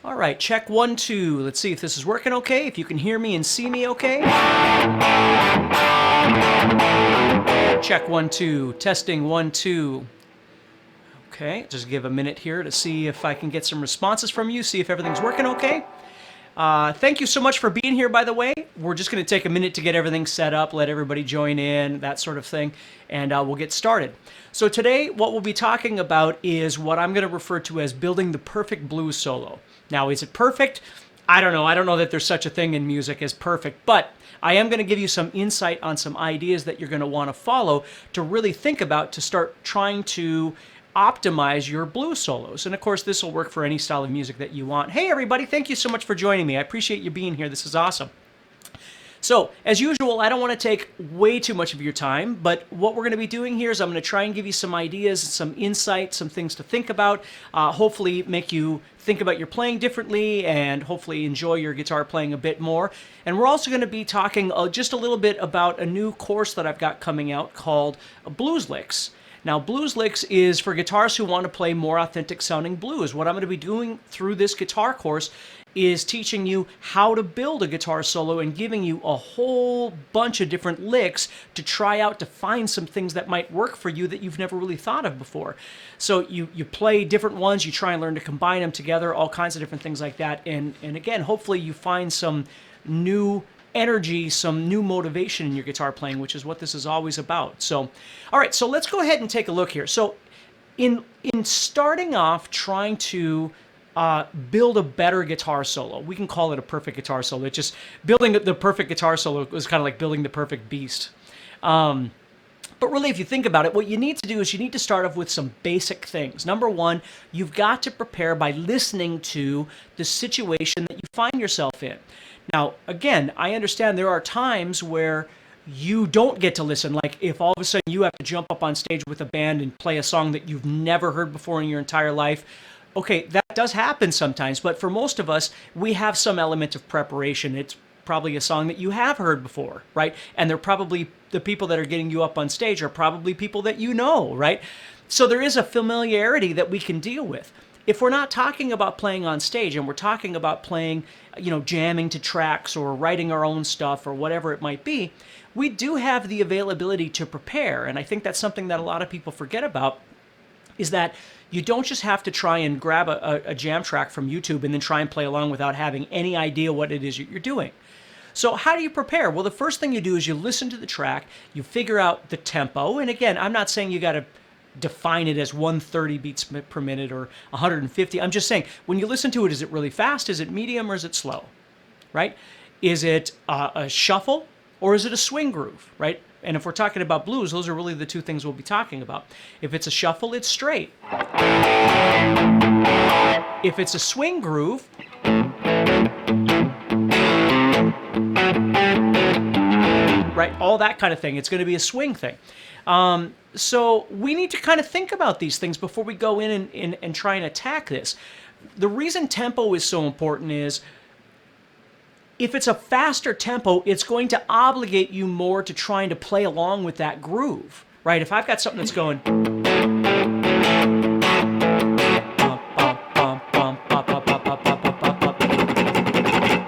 All right, check 1, 2. Let's see if this is working okay, if you can hear me and see me okay. Check 1, 2. Testing 1, 2. Okay, just give a minute here to see if I can get some responses from you, see if everything's working okay. Thank you so much for being here, by the way. We're just going to take a minute to get everything set up, let everybody join in, that sort of thing, and we'll get started. So today, what we'll be talking about is what I'm going to refer to as building the perfect blues solo. Now, is it perfect? I don't know. I don't know that there's such a thing in music as perfect, but I am going to give you some insight on some ideas that you're going to want to follow to really think about to start trying to optimize your blues solos. And of course, this will work for any style of music that you want. Hey, everybody, thank you so much for joining me. I appreciate you being here. This is awesome. So, as usual, I don't want to take way too much of your time, but what we're going to be doing here is I'm going to try and give you some ideas, some insight, some things to think about, hopefully make you think about your playing differently and hopefully enjoy your guitar playing a bit more. And we're also going to be talking just a little bit about a new course that I've got coming out called Blues Licks. Now, Blues Licks is for guitarists who want to play more authentic sounding blues. What I'm going to be doing through this guitar course is teaching you how to build a guitar solo and giving you a whole bunch of different licks to try out to find some things that might work for you that you've never really thought of before. So you play different ones, you try and learn to combine them together, all kinds of different things like that. And again, hopefully you find some new energy, some new motivation in your guitar playing, which is what this is always about. So, all right, so let's go ahead and take a look here. So in starting off trying to build a better guitar solo, we can call it a perfect guitar solo. It's just building the perfect guitar solo was kind of like building the perfect beast. But really, if you think about it, what you need to do is you need to start off with some basic things. Number one, you've got to prepare by listening to the situation that you find yourself in. Now, again, I understand there are times where you don't get to listen. Like if all of a sudden you have to jump up on stage with a band and play a song that you've never heard before in your entire life. Okay, that does happen sometimes, but for most of us, we have some element of preparation. It's probably a song that you have heard before, right? And they're probably, the people that are getting you up on stage are probably people that you know, right? So there is a familiarity that we can deal with. If we're not talking about playing on stage and we're talking about playing, jamming to tracks or writing our own stuff or whatever it might be, we do have the availability to prepare. And I think that's something that a lot of people forget about, is that you don't just have to try and grab a jam track from YouTube and then try and play along without having any idea what it is you're doing. So how do you prepare? Well, the first thing you do is you listen to the track, you figure out the tempo. And again, I'm not saying you got to define it as 130 beats per minute or 150. I'm just saying, when you listen to it, is it really fast? Is it medium or is it slow, right? Is it a shuffle or is it a swing groove, right? And if we're talking about blues, those are really the two things we'll be talking about. If it's a shuffle, it's straight. If it's a swing groove, right, all that kind of thing, it's going to be a swing thing. So we need to kind of think about these things before we go in and try and attack this. The reason tempo is so important is if it's a faster tempo, it's going to obligate you more to trying to play along with that groove, right? If I've got something that's going,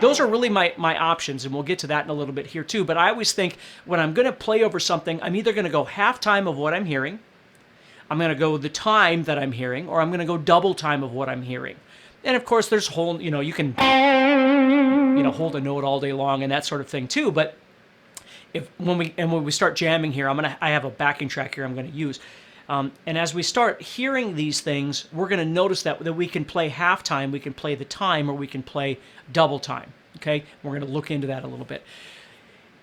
those are really my options, and we'll get to that in a little bit here too. But I always think when I'm going to play over something, I'm either going to go half time of what I'm hearing, I'm going to go the time that I'm hearing, or I'm going to go double time of what I'm hearing. And of course, there's whole, you can, hold a note all day long and that sort of thing too. But when we start jamming here, I have a backing track here I'm going to use. And as we start hearing these things, we're going to notice that we can play half time, we can play the time, or we can play double time. Okay, we're going to look into that a little bit.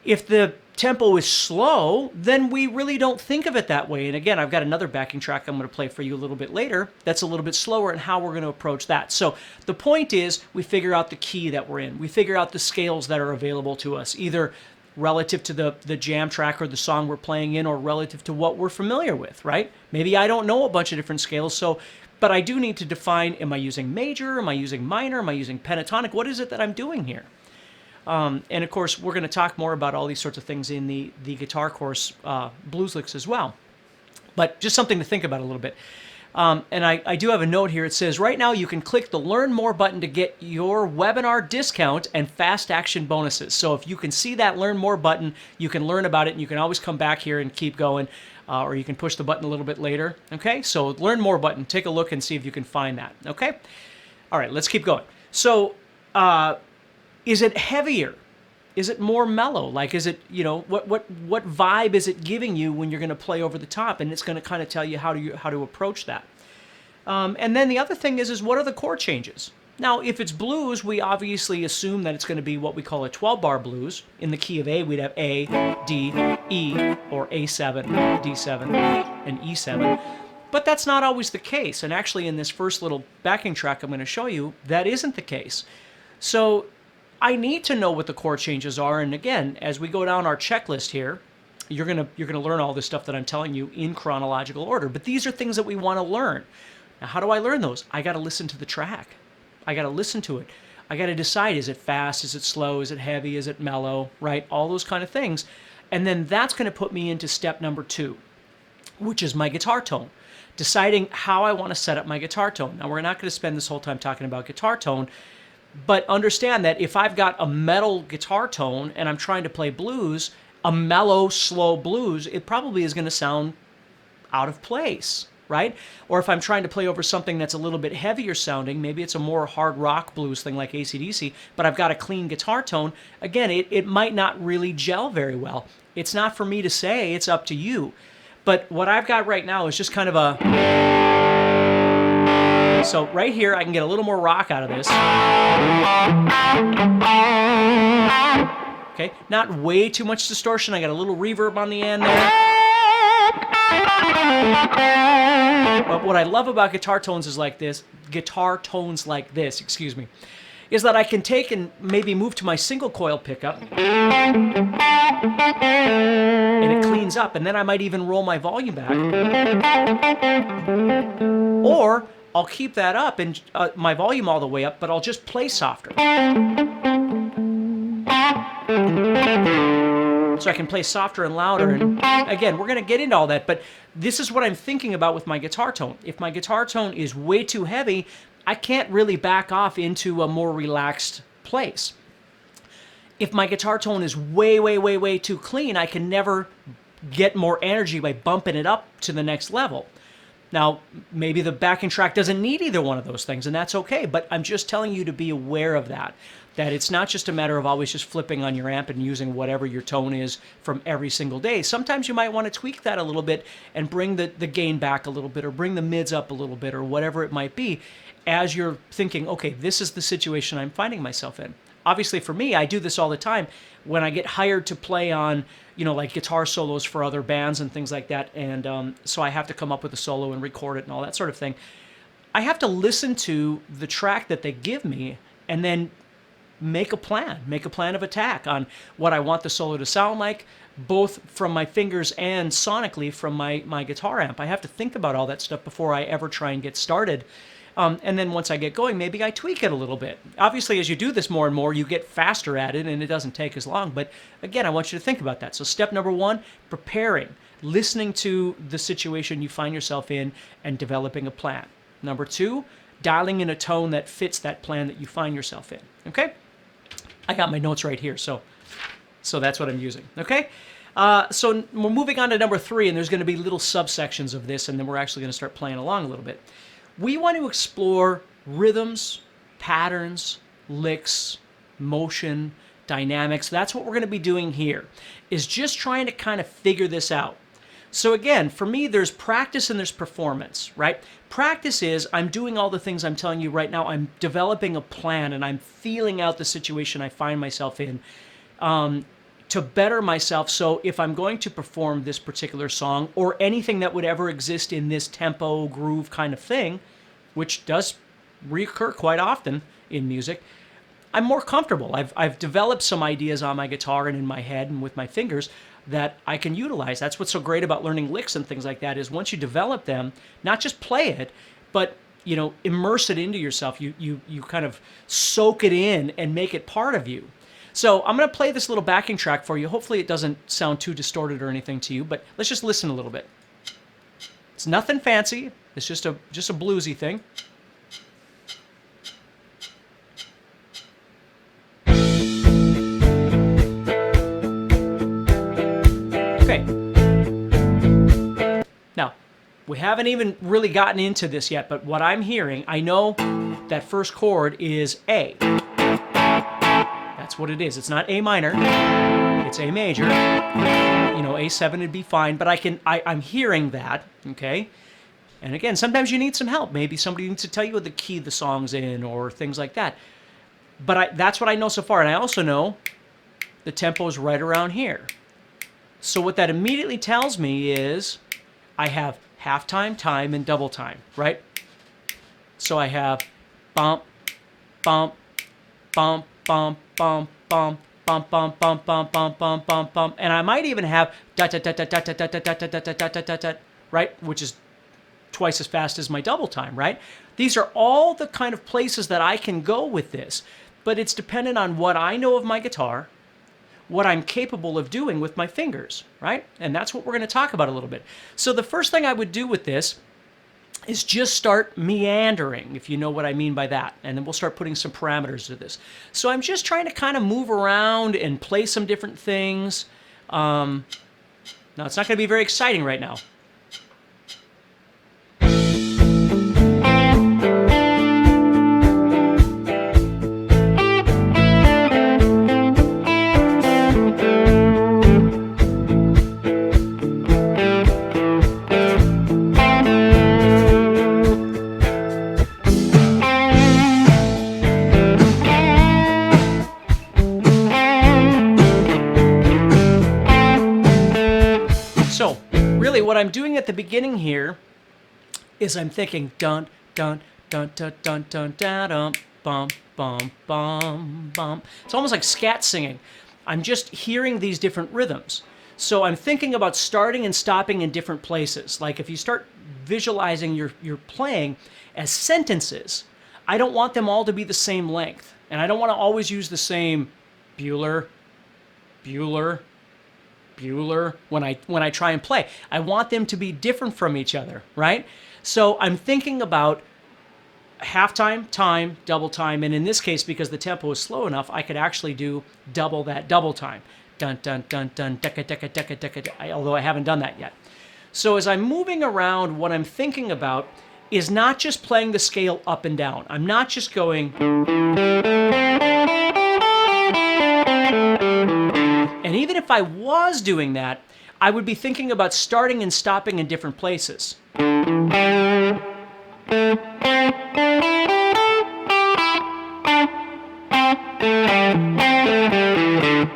If the tempo is slow, then we really don't think of it that way. And again, I've got another backing track I'm going to play for you a little bit later that's a little bit slower and how we're going to approach that. So the point is we figure out the key that we're in. We figure out the scales that are available to us, either relative to the jam track or the song we're playing in, or relative to what we're familiar with, right? Maybe I don't know a bunch of different scales, but I do need to define, am I using major, am I using minor, am I using pentatonic? What is it that I'm doing here? And of course, we're going to talk more about all these sorts of things in the guitar course, Blues Licks as well. But just something to think about a little bit. And I do have a note here. It says, right now you can click the Learn More button to get your webinar discount and fast action bonuses. So if you can see that Learn More button, you can learn about it, and you can always come back here and keep going, or you can push the button a little bit later. Okay, so Learn More button, take a look and see if you can find that. Okay, all right, let's keep going. So is it heavier? Is it more mellow? Like, is it, you know, what vibe is it giving you when you're going to play over the top? And it's going to kind of tell you how to approach that. And then the other thing is what are the chord changes? Now, if it's blues, we obviously assume that it's going to be what we call a 12-bar blues. In the key of A, we'd have A, D, E, or A7, D7, and E7. But that's not always the case. And actually, in this first little backing track I'm going to show you, that isn't the case. So I need to know what the chord changes are. And again, as we go down our checklist here, you're gonna learn all this stuff that I'm telling you in chronological order. But these are things that we want to learn. Now, how do I learn those? I got to listen to the track. I got to listen to it. I got to decide, is it fast? Is it slow? Is it heavy? Is it mellow? Right? All those kind of things. And then that's going to put me into step number 2, which is my guitar tone. Deciding how I want to set up my guitar tone. Now, we're not going to spend this whole time talking about guitar tone, but understand that if I've got a metal guitar tone and I'm trying to play blues, a mellow, slow blues, it probably is going to sound out of place. Right? Or if I'm trying to play over something that's a little bit heavier sounding, maybe it's a more hard rock blues thing like AC/DC, but I've got a clean guitar tone, again, it might not really gel very well. It's not for me to say, it's up to you. But what I've got right now is just kind of a... So right here, I can get a little more rock out of this. Okay, not way too much distortion. I got a little reverb on the end there. But what I love about guitar tones like this, excuse me, is that I can take and maybe move to my single coil pickup, and it cleans up, and then I might even roll my volume back, or I'll keep that up and my volume all the way up, but I'll just play softer. So I can play softer and louder. And again, we're going to get into all that, but this is what I'm thinking about with my guitar tone. If my guitar tone is way too heavy, I can't really back off into a more relaxed place. If my guitar tone is way, way, way, way too clean, I can never get more energy by bumping it up to the next level. Now, maybe the backing track doesn't need either one of those things, and that's okay, but I'm just telling you to be aware of that it's not just a matter of always just flipping on your amp and using whatever your tone is from every single day. Sometimes you might want to tweak that a little bit and bring the gain back a little bit, or bring the mids up a little bit, or whatever it might be, as you're thinking, okay, this is the situation I'm finding myself in. Obviously, for me, I do this all the time when I get hired to play on, like guitar solos for other bands and things like that. And so I have to come up with a solo and record it and all that sort of thing. I have to listen to the track that they give me and then make a plan of attack on what I want the solo to sound like, both from my fingers and sonically from my guitar amp. I have to think about all that stuff before I ever try and get started. And then once I get going, maybe I tweak it a little bit. Obviously, as you do this more and more, you get faster at it, and it doesn't take as long. But again, I want you to think about that. So step number 1, preparing, listening to the situation you find yourself in, and developing a plan. Number 2, dialing in a tone that fits that plan that you find yourself in. Okay? I got my notes right here, so that's what I'm using. Okay? So we're moving on to number 3, and there's going to be little subsections of this, and then we're actually going to start playing along a little bit. We want to explore rhythms, patterns, licks, motion, dynamics. That's what we're going to be doing here, is just trying to kind of figure this out. So again, for me, there's practice and there's performance, right? Practice is I'm doing all the things I'm telling you right now. I'm developing a plan and I'm feeling out the situation I find myself in to better myself. So if I'm going to perform this particular song or anything that would ever exist in this tempo, groove kind of thing, which does recur quite often in music, I'm more comfortable. I've developed some ideas on my guitar and in my head and with my fingers that I can utilize. That's what's so great about learning licks and things like that, is once you develop them, not just play it, but immerse it into yourself. You kind of soak it in and make it part of you. So I'm going to play this little backing track for you. Hopefully it doesn't sound too distorted or anything to you, but let's just listen a little bit. It's nothing fancy, It's just a bluesy thing. Okay. Now, we haven't even really gotten into this yet, but what I'm hearing, I know that first chord is A. That's what it is. It's not A minor. It's A major. You know, A7 would be fine, but I'm hearing that, okay? And again, sometimes you need some help. Maybe somebody needs to tell you what the key the song's in or things like that. But that's what I know so far. And I also know the tempo is right around here. So what that immediately tells me is I have halftime, time, and double time, right? So I have bump, bump, bump, bump, bump, bump, bump, bump, bump, bump, bump, bump, bump, bump, and I might even have da da da da da da da da da da da da da, right? Which is twice as fast as my double time, right? These are all the kind of places that I can go with this, but it's dependent on what I know of my guitar, what I'm capable of doing with my fingers, right? And that's what we're going to talk about a little bit. So the first thing I would do with this is just start meandering, if you know what I mean by that. And then we'll start putting some parameters to this. So I'm just trying to kind of move around and play some different things. Now, it's not going to be very exciting right now. What I'm doing at the beginning here is I'm thinking dun dun dun dun dun dun dun dun bum bum bum bum. It's almost like scat singing. I'm just hearing these different rhythms. So I'm thinking about starting and stopping in different places. Like if you start visualizing your playing as sentences, I don't want them all to be the same length. And I don't want to always use the same Bueller, Bueller, Bueller when I try and play. I want them to be different from each other, right? So I'm thinking about halftime, time, double time, and in this case, because the tempo is slow enough, I could actually do double that double time. Dun dun dun dun decka decka decka decka, although I haven't done that yet. So as I'm moving around, what I'm thinking about is not just playing the scale up and down. I'm not just going. And even if I was doing that, I would be thinking about starting and stopping in different places.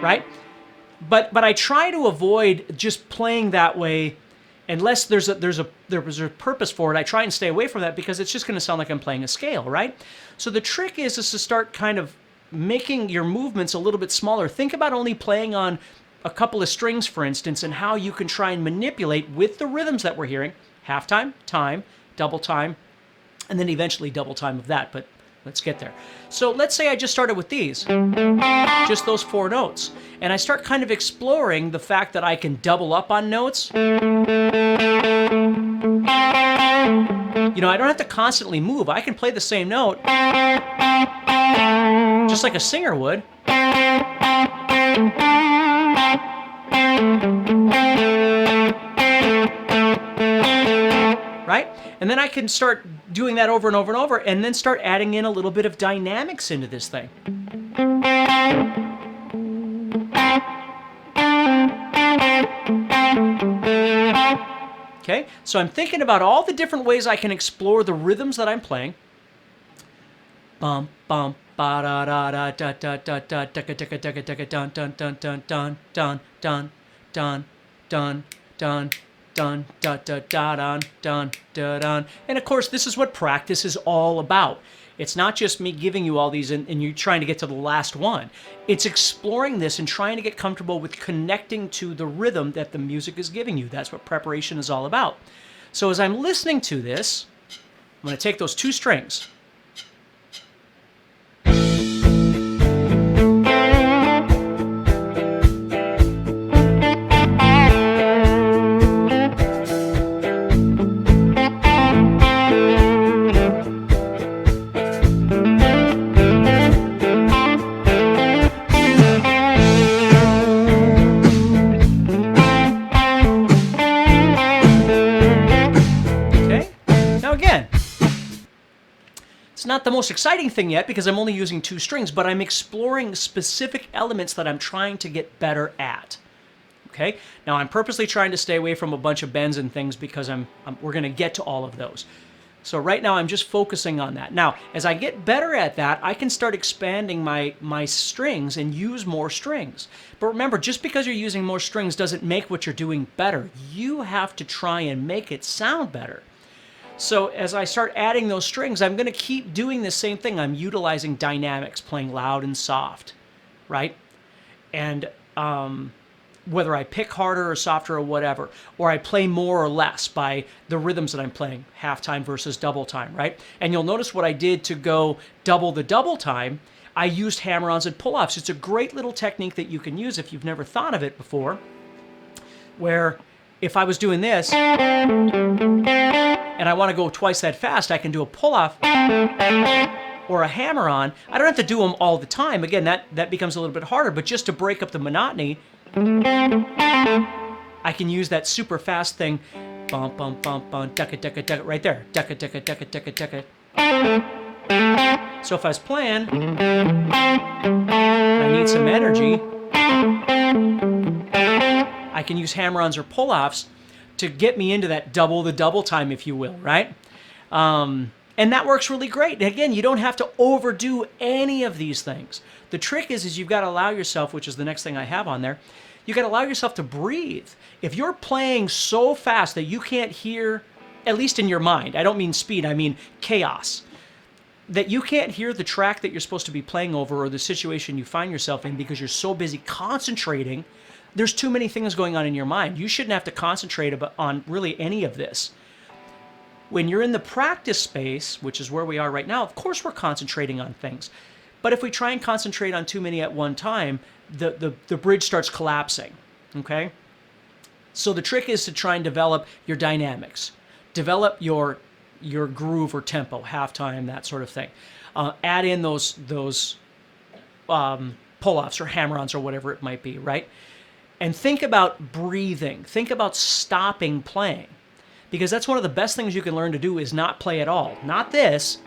Right? But I try to avoid just playing that way unless there's a purpose for it. I try and stay away from that because it's just going to sound like I'm playing a scale, right? So the trick is to start kind of making your movements a little bit smaller. Think about only playing on a couple of strings, for instance, and how you can try and manipulate with the rhythms that we're hearing, halftime, time, double time, and then eventually double time of that, but let's get there. So let's say I just started with these, just those 4 notes, and I start kind of exploring the fact that I can double up on notes. You know, I don't have to constantly move. I can play the same note just like a singer would. Right? And then I can start doing that over and over and over, and then start adding in a little bit of dynamics into this thing. Okay? So I'm thinking about all the different ways I can explore the rhythms that I'm playing. Bum, bum, ba da da da da da da da da da da da da dun dun dun dun dun dun dun dun dun dun dun da da da dun dun da dun. And of course, this is what practice is all about. It's not just me giving you all these and you trying to get to the last one. It's exploring this and trying to get comfortable with connecting to the rhythm that the music is giving you. That's what preparation is all about. So as I'm listening to this, I'm going to take those 2 strings. not the most exciting thing yet because I'm only using 2 strings, but I'm exploring specific elements that I'm trying to get better at. Okay? Now I'm purposely trying to stay away from a bunch of bends and things because we're going to get to all of those. So right now I'm just focusing on that. Now, as I get better at that, I can start expanding my strings and use more strings. But remember, just because you're using more strings doesn't make what you're doing better. You have to try and make it sound better. So as I start adding those strings, I'm going to keep doing the same thing. I'm utilizing dynamics, playing loud and soft, right? And whether I pick harder or softer or whatever, or I play more or less by the rhythms that I'm playing, half time versus double time, right? And you'll notice what I did to go double the double time, I used hammer-ons and pull-offs. It's a great little technique that you can use if you've never thought of it before, where if I was doing this, and I want to go twice that fast, I can do a pull-off or a hammer-on. I don't have to do them all the time. Again, that becomes a little bit harder, but just to break up the monotony, I can use that super fast thing, bum, bum, bum, bum, ducka, ducka, ducka, right there, ducka, ducka, ducka, ducka, ducka. So if I was playing, I need some energy, I can use hammer-ons or pull-offs to get me into that double the double time, if you will, right? And that works really great. Again, you don't have to overdo any of these things. The trick is you've got to allow yourself, which is the next thing I have on there, you've got to allow yourself to breathe. If you're playing so fast that you can't hear, at least in your mind, I don't mean speed, I mean chaos, that you can't hear the track that you're supposed to be playing over or the situation you find yourself in because you're so busy concentrating, there's too many things going on in your mind. You shouldn't have to concentrate on really any of this. When you're in the practice space, which is where we are right now, of course we're concentrating on things. But if we try and concentrate on too many at one time, the bridge starts collapsing, okay? So the trick is to try and develop your dynamics. Develop your groove or tempo, halftime, that sort of thing. Add in those pull-offs or hammer-ons or whatever it might be, right? And think about breathing. Think about stopping playing. Because that's one of the best things you can learn to do is not play at all. Not this.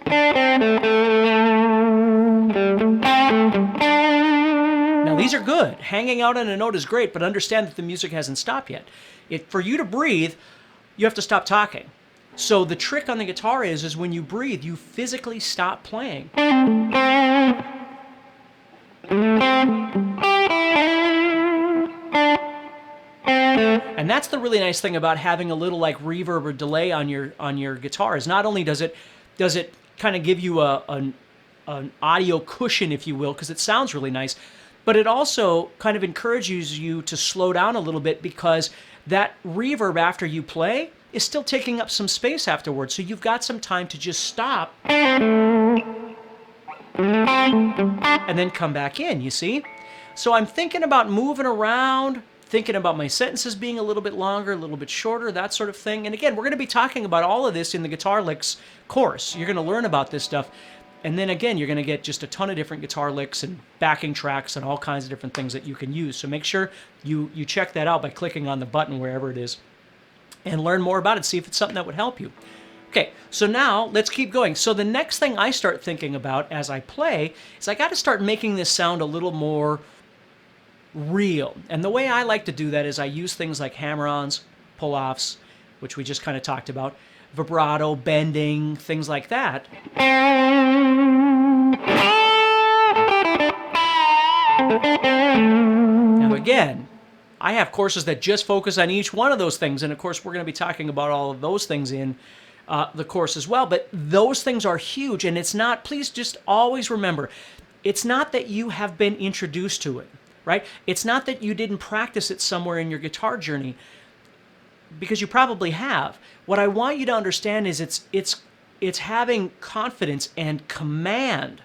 Now these are good. Hanging out on a note is great, but understand that the music hasn't stopped yet. For you to breathe, you have to stop talking. So the trick on the guitar is when you breathe, you physically stop playing. And that's the really nice thing about having a little like reverb or delay on your guitar is not only does it kind of give you an audio cushion, if you will, because it sounds really nice, but it also kind of encourages you to slow down a little bit because that reverb after you play is still taking up some space afterwards. So you've got some time to just stop and then come back in, you see? So I'm thinking about moving around, thinking about my sentences being a little bit longer, a little bit shorter, that sort of thing. And again, we're going to be talking about all of this in the Guitar Licks course. You're going to learn about this stuff. And then again, you're going to get just a ton of different guitar licks and backing tracks and all kinds of different things that you can use. So make sure you check that out by clicking on the button wherever it is and learn more about it. See if it's something that would help you. Okay, so now let's keep going. So the next thing I start thinking about as I play is I got to start making this sound a little more real. And the way I like to do that is I use things like hammer-ons, pull-offs, which we just kind of talked about, vibrato, bending, things like that. Now again, I have courses that just focus on each one of those things, and of course we're going to be talking about all of those things in the course as well, but those things are huge, and it's not, please just always remember, it's not that you have been introduced to it, right? It's not that you didn't practice it somewhere in your guitar journey, because you probably have. What I want you to understand is it's having confidence and command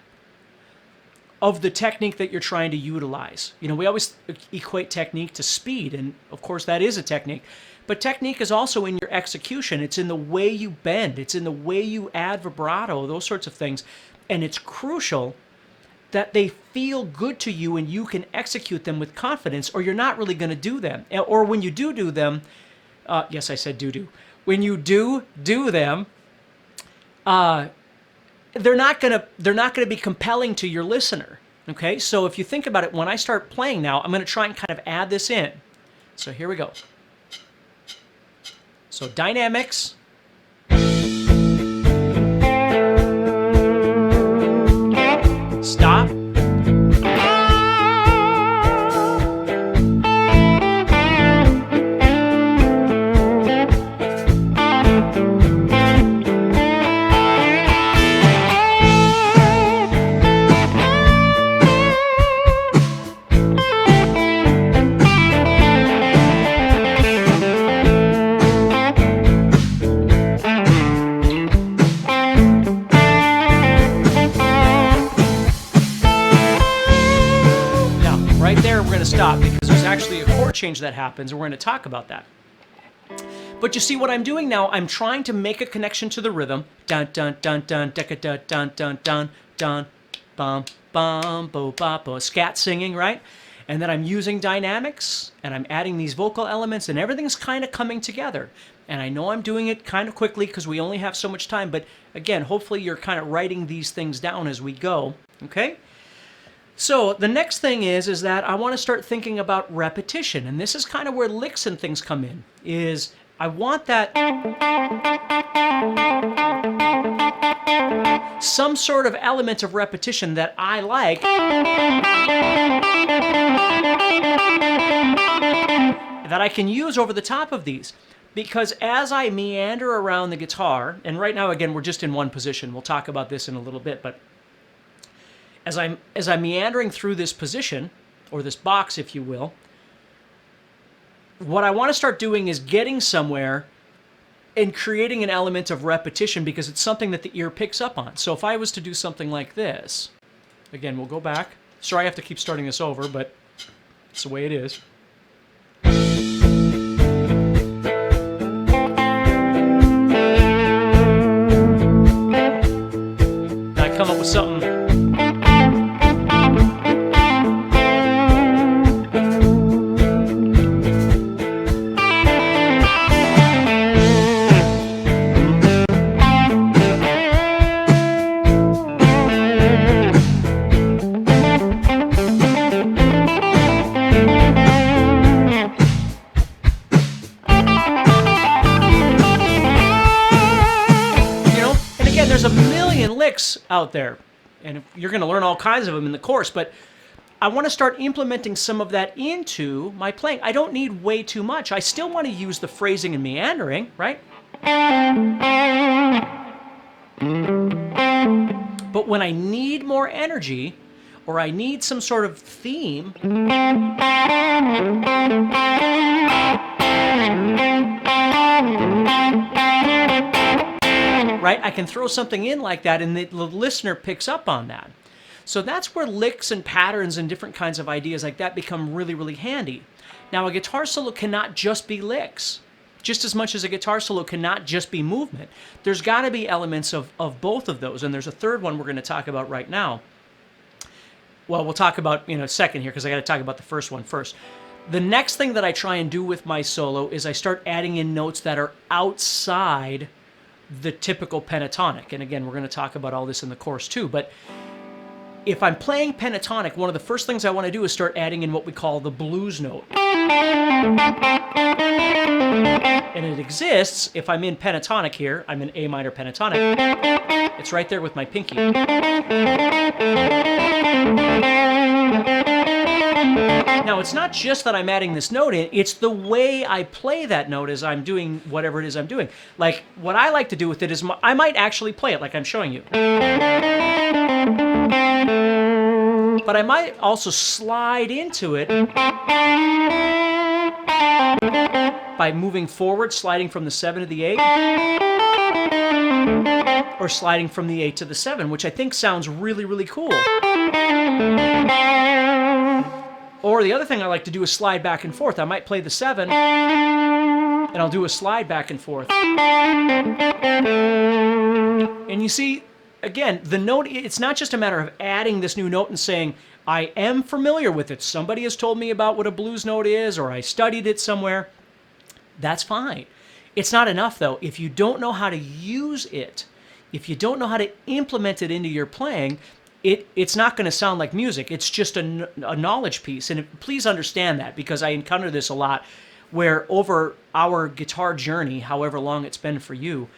of the technique that you're trying to utilize. You know, we always equate technique to speed, and of course that is a technique, but technique is also in your execution. It's in the way you bend. It's in the way you add vibrato, those sorts of things, and it's crucial that they feel good to you and you can execute them with confidence, or you're not really going to do them. Or when you do them, yes, I said do. When you do them, they're not gonna be compelling to your listener. Okay, so if you think about it, when I start playing now, I'm gonna try and kind of add this in. So here we go. So dynamics. Stop. Stop, because there's actually a chord change that happens, and we're going to talk about that. But you see what I'm doing now? I'm trying to make a connection to the rhythm. Dun dun dun dun dun dun dun dun dun dun bum bum bo ba bo. Scat singing, right? And then I'm using dynamics, and I'm adding these vocal elements, and everything's kind of coming together. And I know I'm doing it kind of quickly because we only have so much time. But again, hopefully you're kind of writing these things down as we go. Okay? So the next thing is that I want to start thinking about repetition, and this is kind of where licks and things come in, is I want that some sort of element of repetition that I like that I can use over the top of these. Because as I meander around the guitar, and right now, again, we're just in one position. We'll talk about this in a little bit, but as I'm meandering through this position, or this box, if you will, what I want to start doing is getting somewhere and creating an element of repetition, because it's something that the ear picks up on. So if I was to do something like this, again, we'll go back. Sorry I have to keep starting this over, but it's the way it is. Now I come up with something. Out there, and you're going to learn all kinds of them in the course, but I want to start implementing some of that into my playing. I don't need way too much. I still want to use the phrasing and meandering, right? But when I need more energy, or I need some sort of theme, right? I can throw something in like that, and the listener picks up on that. So that's where licks and patterns and different kinds of ideas like that become really, really handy. Now, a guitar solo cannot just be licks, just as much as a guitar solo cannot just be movement. There's got to be elements of both of those, and there's a third one we're going to talk about right now. Well, we'll talk about in a second here, because I got to talk about the first one first. The next thing that I try and do with my solo is I start adding in notes that are outside the typical pentatonic. And again, we're going to talk about all this in the course too. But if I'm playing pentatonic, one of the first things I want to do is start adding in what we call the blues note. And it exists, if I'm in pentatonic here, I'm in A minor pentatonic, it's right there with my pinky. Now, it's not just that I'm adding this note in, it's the way I play that note as I'm doing whatever it is I'm doing. Like, what I like to do with it is, I might actually play it like I'm showing you. But I might also slide into it by moving forward, sliding from the 7 to the 8, or sliding from the 8 to the 7, which I think sounds really, really cool. Or the other thing I like to do is slide back and forth. I might play the 7, and I'll do a slide back and forth. And you see, again, the note, it's not just a matter of adding this new note and saying, I am familiar with it. Somebody has told me about what a blues note is, or I studied it somewhere. That's fine. It's not enough, though. If you don't know how to use it, if you don't know how to implement it into your playing, it's not going to sound like music. It's just a knowledge piece. And please understand that, because I encounter this a lot, where over our guitar journey, however long it's been for you,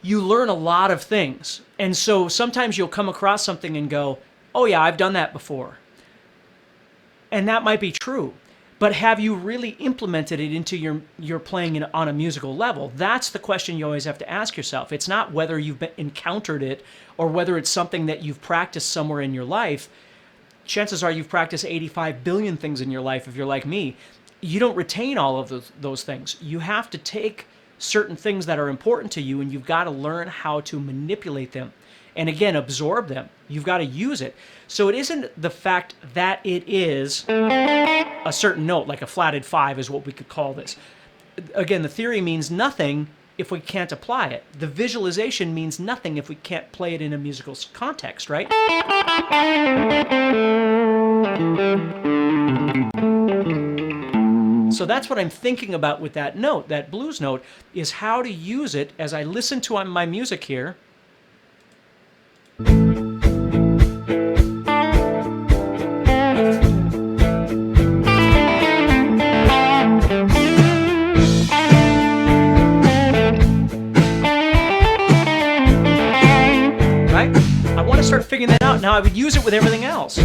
you learn a lot of things. And so sometimes you'll come across something and go, oh yeah, I've done that before. And that might be true. But have you really implemented it into your playing on a musical level? That's the question you always have to ask yourself. It's not whether you've encountered it or whether it's something that you've practiced somewhere in your life. Chances are you've practiced 85 billion things in your life if you're like me. You don't retain all of those things. You have to take certain things that are important to you, and you've got to learn how to manipulate them. And again, absorb them. You've got to use it. So it isn't the fact that it is a certain note, like a flatted 5 is what we could call this. Again, the theory means nothing if we can't apply it. The visualization means nothing if we can't play it in a musical context, right? So that's what I'm thinking about with that note, that blues note, is how to use it as I listen to my music here. Right? I want to start figuring that out. Now I would use it with everything else.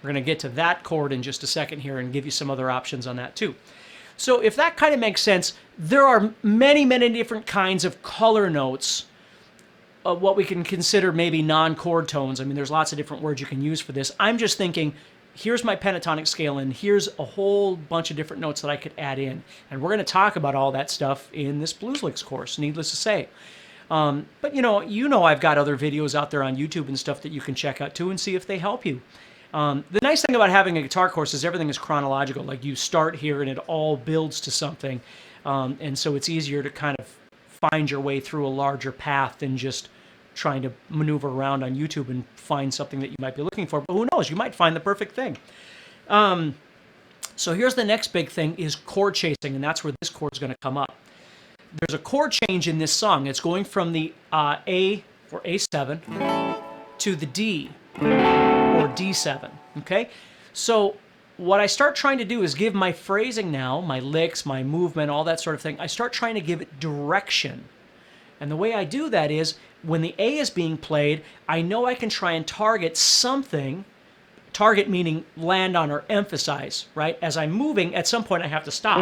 We're going to get to that chord in just a second here and give you some other options on that too. So if that kind of makes sense, there are many, many different kinds of color notes of what we can consider maybe non-chord tones. I mean, there's lots of different words you can use for this. I'm just thinking, here's my pentatonic scale, and here's a whole bunch of different notes that I could add in. And we're going to talk about all that stuff in this Blues Licks course, needless to say. But you know I've got other videos out there on YouTube and stuff that you can check out too and see if they help you. The nice thing about having a guitar course is everything is chronological. Like, you start here and it all builds to something. And so it's easier to kind of find your way through a larger path than just trying to maneuver around on YouTube and find something that you might be looking for. But who knows, you might find the perfect thing. So here's the next big thing, is chord chasing, and that's where this chord's going to come up. There's a chord change in this song. It's going from the A, or A7, to the D, or D7, okay? So what I start trying to do is give my phrasing now, my licks, my movement, all that sort of thing, I start trying to give it direction. And the way I do that is, when the A is being played, I know I can try and target something, target meaning land on or emphasize, right? As I'm moving, at some point I have to stop.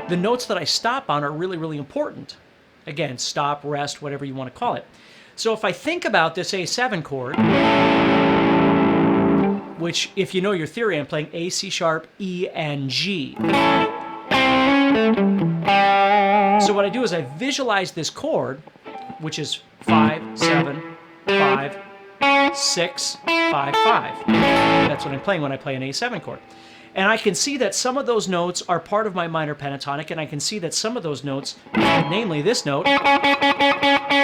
The notes that I stop on are really, really important. Again, stop, rest, whatever you want to call it. So if I think about this A7 chord, which, if you know your theory, I'm playing A, C sharp, E, and G. So what I do is I visualize this chord, which is 5, 7, 5, 6, 5, 5. That's what I'm playing when I play an A7 chord. And I can see that some of those notes are part of my minor pentatonic, and I can see that some of those notes, namely this note,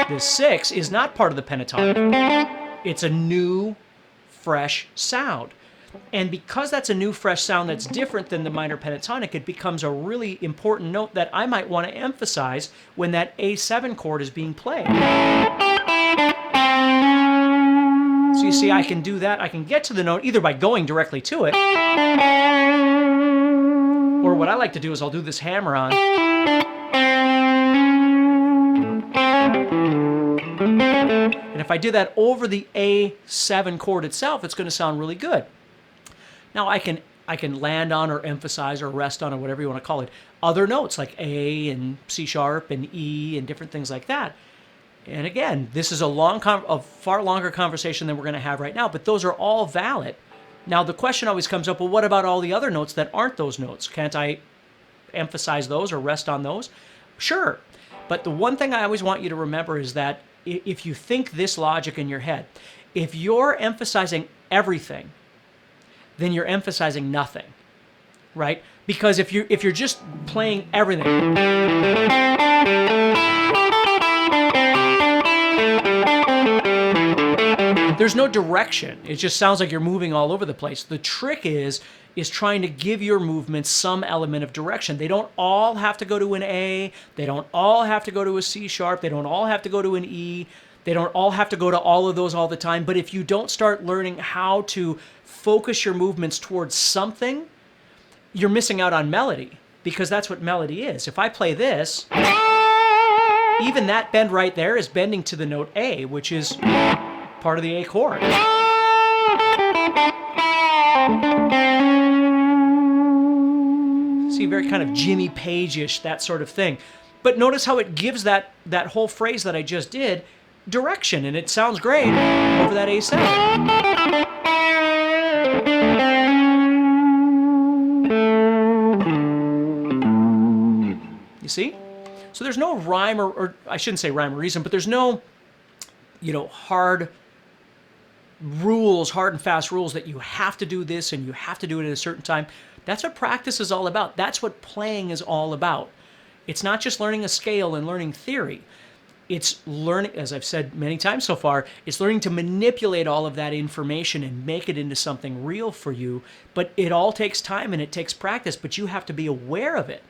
this 6, is not part of the pentatonic. It's a new, fresh sound. And because that's a new, fresh sound that's different than the minor pentatonic, it becomes a really important note that I might want to emphasize when that A7 chord is being played. So you see, I can do that. I can get to the note either by going directly to it, or what I like to do is I'll do this hammer on. And if I do that over the A7 chord itself, it's going to sound really good. Now I can land on or emphasize or rest on, or whatever you want to call it, other notes like A and C sharp and E and different things like that. And again, this is a far longer conversation than we're going to have right now, but those are all valid. Now the question always comes up, well, what about all the other notes that aren't those notes? Can't I emphasize those or rest on those? Sure. But the one thing I always want you to remember is that if you think this logic in your head, if you're emphasizing everything, then you're emphasizing nothing, right? Because if you're just playing everything, there's no direction. It just sounds like you're moving all over the place. The trick is trying to give your movements some element of direction. They don't all have to go to an A. They don't all have to go to a C sharp. They don't all have to go to an E. They don't all have to go to all of those all the time. But if you don't start learning how to focus your movements towards something, you're missing out on melody, because that's what melody is. If I play this, even that bend right there is bending to the note A, which is part of the A chord. See, very kind of Jimmy Page-ish, that sort of thing. But notice how it gives that whole phrase that I just did direction, and it sounds great over that A7. You see? So there's no rhyme or I shouldn't say rhyme or reason, but there's no, hard rules, hard and fast rules that you have to do this and you have to do it at a certain time. That's what practice is all about. That's what playing is all about. It's not just learning a scale and learning theory. It's learning, as I've said many times so far, it's learning to manipulate all of that information and make it into something real for you. But it all takes time and it takes practice, but you have to be aware of it.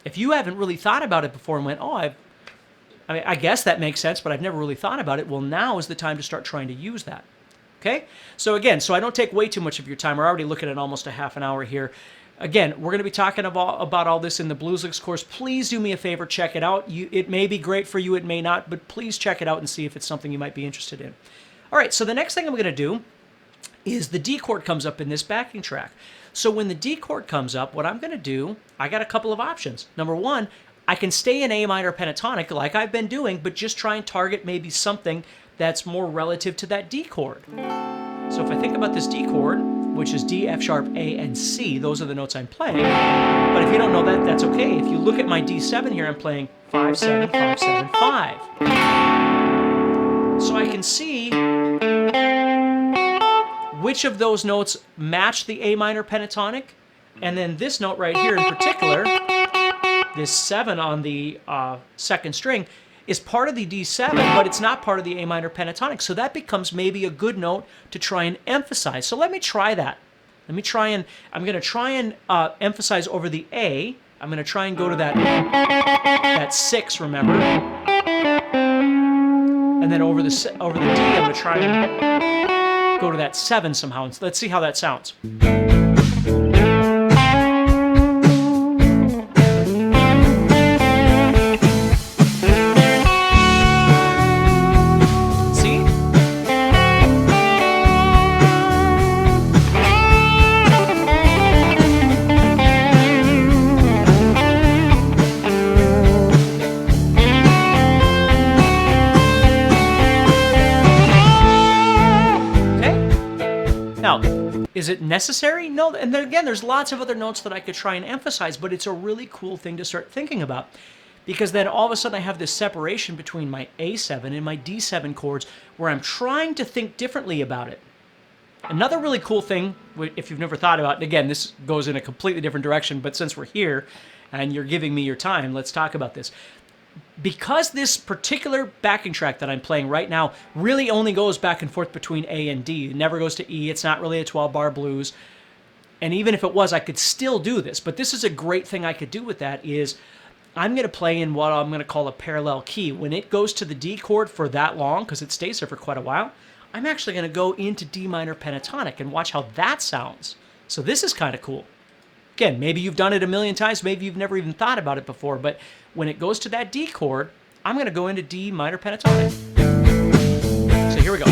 If you haven't really thought about it before and went, I guess that makes sense, but I've never really thought about it, well, now is the time to start trying to use that. Okay? So again, I don't take way too much of your time. We're already looking at almost a half an hour here. Again, we're going to be talking about all this in the Blues Licks course. Please do me a favor, check it out. It may be great for you, it may not, but please check it out and see if it's something you might be interested in. All right, so the next thing I'm going to do is the D chord comes up in this backing track. So when the D chord comes up, what I'm going to do, I got a couple of options. Number one, I can stay in A minor pentatonic like I've been doing, but just try and target maybe something that's more relative to that D chord. So if I think about this D chord, which is D, F sharp, A, and C, those are the notes I'm playing. But if you don't know that, that's okay. If you look at my D7 here, I'm playing 5, 7, 5, 7, 5. So I can see which of those notes match the A minor pentatonic, and then this note right here in particular, this 7 on the second string, is part of the D7, but it's not part of the A minor pentatonic. So that becomes maybe a good note to try and emphasize. So let me try that. I'm going to try and emphasize over the A. I'm going to try and go to that 6, remember? And then over the D, I'm going to try and go to that 7 somehow. Let's see how that sounds. Now, is it necessary? No, and then again, there's lots of other notes that I could try and emphasize, but it's a really cool thing to start thinking about, because then all of a sudden I have this separation between my A7 and my D7 chords where I'm trying to think differently about it. Another really cool thing, if you've never thought about it, again, this goes in a completely different direction, but since we're here and you're giving me your time, let's talk about this. Because this particular backing track that I'm playing right now really only goes back and forth between A and D, it never goes to E, it's not really a 12-bar blues, and even if it was, I could still do this, but this is a great thing I could do with that is I'm going to play in what I'm going to call a parallel key. When it goes to the D chord for that long, because it stays there for quite a while, I'm actually going to go into D minor pentatonic and watch how that sounds. So this is kind of cool. Again, maybe you've done it a million times, maybe you've never even thought about it before, but when it goes to that D chord, I'm going to go into D minor pentatonic. So here we go.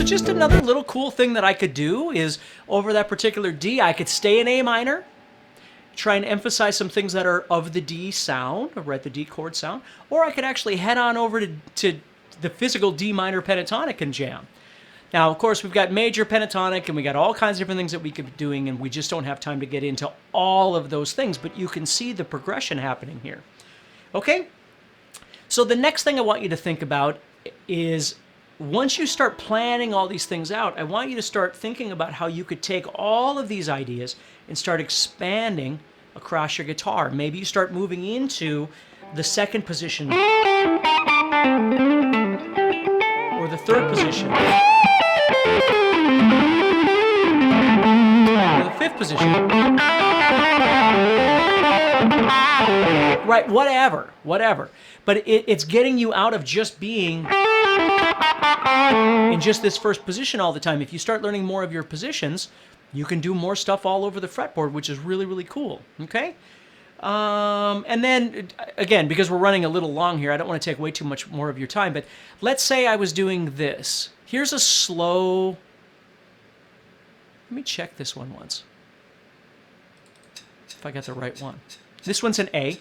Just another little cool thing that I could do is over that particular D, I could stay in A minor, try and emphasize some things that are of the D sound, or the D chord sound, or I could actually head on over to the physical D minor pentatonic and jam. Now, of course, we've got major pentatonic, and we got all kinds of different things that we could be doing, and we just don't have time to get into all of those things, but you can see the progression happening here. Okay? So the next thing I want you to think about is, once you start planning all these things out, I want you to start thinking about how you could take all of these ideas and start expanding across your guitar. Maybe you start moving into the second position, or the third position, or the fifth position. Right, whatever. But it's getting you out of just being in just this first position all the time. If you start learning more of your positions, you can do more stuff all over the fretboard, which is really, really cool, okay? And then, again, because we're running a little long here, I don't want to take way too much more of your time, but let's say I was doing this. Here's a slow... Let me check this one once, if I got the right one. This one's an A.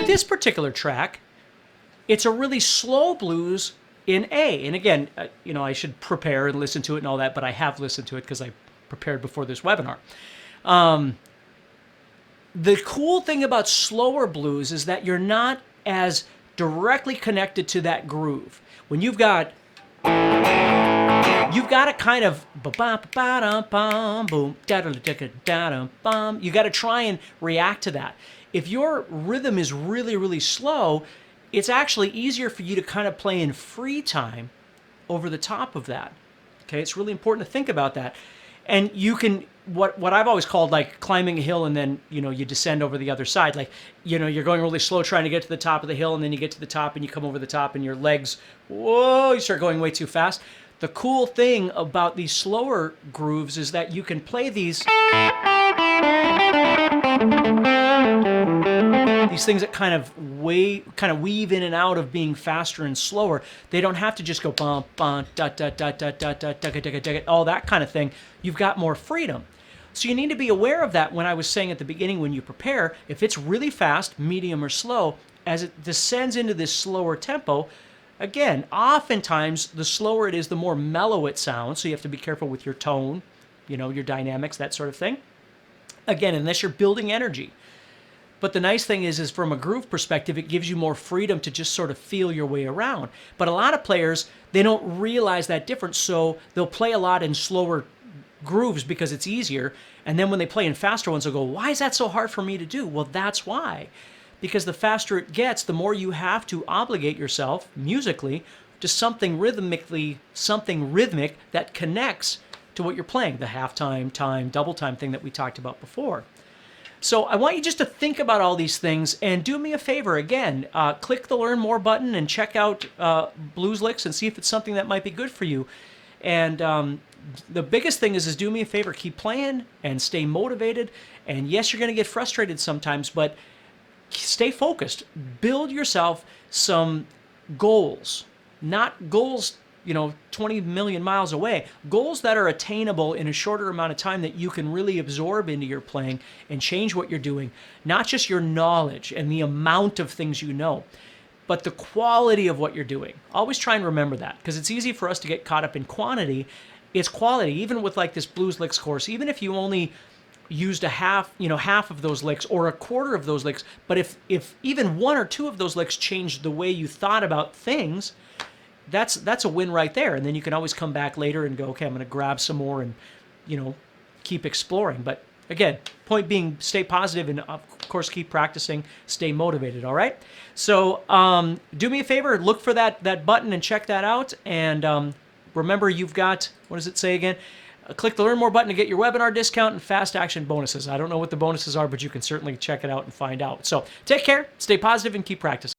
This particular track, it's a really slow blues in A. And again, I should prepare and listen to it and all that, but I have listened to it because I prepared before this webinar. The cool thing about slower blues is that you're not as directly connected to that groove. When you've got to kind of you got to try and react to that. If your rhythm is really, really slow, it's actually easier for you to kind of play in free time over the top of that. Okay, it's really important to think about that. And you can, what I've always called like climbing a hill and then, you descend over the other side. Like, you're going really slow trying to get to the top of the hill, and then you get to the top and you come over the top and your legs, whoa, you start going way too fast. The cool thing about these slower grooves is that you can play these things that kind of weave in and out of being faster and slower. They don't have to just go bum bum da da da da da da da all that kind of thing. You've got more freedom. So you need to be aware of that when I was saying at the beginning, when you prepare, if it's really fast, medium, or slow, as it descends into this slower tempo, again, oftentimes the slower it is, the more mellow it sounds. So you have to be careful with your tone, your dynamics, that sort of thing. Again, unless you're building energy. But the nice thing is from a groove perspective, it gives you more freedom to just sort of feel your way around. But a lot of players, they don't realize that difference, so they'll play a lot in slower grooves because it's easier. And then when they play in faster ones, they'll go, why is that so hard for me to do? Well, that's why. Because the faster it gets, the more you have to obligate yourself musically to something rhythmic that connects to what you're playing, the halftime, time, double time thing that we talked about before. So I want you just to think about all these things and do me a favor. Again, click the Learn More button and check out Blues Licks and see if it's something that might be good for you. And the biggest thing is do me a favor, keep playing and stay motivated. And yes, you're going to get frustrated sometimes, but stay focused. Build yourself some goals, not goals 20 million miles away, goals that are attainable in a shorter amount of time that you can really absorb into your playing and change what you're doing. Not just your knowledge and the amount of things you know, but the quality of what you're doing. Always try and remember that, because it's easy for us to get caught up in quantity. It's quality. Even with like this Blues Licks course, even if you only used a half, half of those licks or a quarter of those licks, but if even one or two of those licks changed the way you thought about things, that's a win right there. And then you can always come back later and go, okay, I'm going to grab some more and, keep exploring. But again, point being, stay positive and of course keep practicing, stay motivated. All right. So do me a favor, look for that button and check that out. And remember, you've got, what does it say again? Click the Learn More button to get your webinar discount and fast action bonuses. I don't know what the bonuses are, but you can certainly check it out and find out. So take care, stay positive, and keep practicing.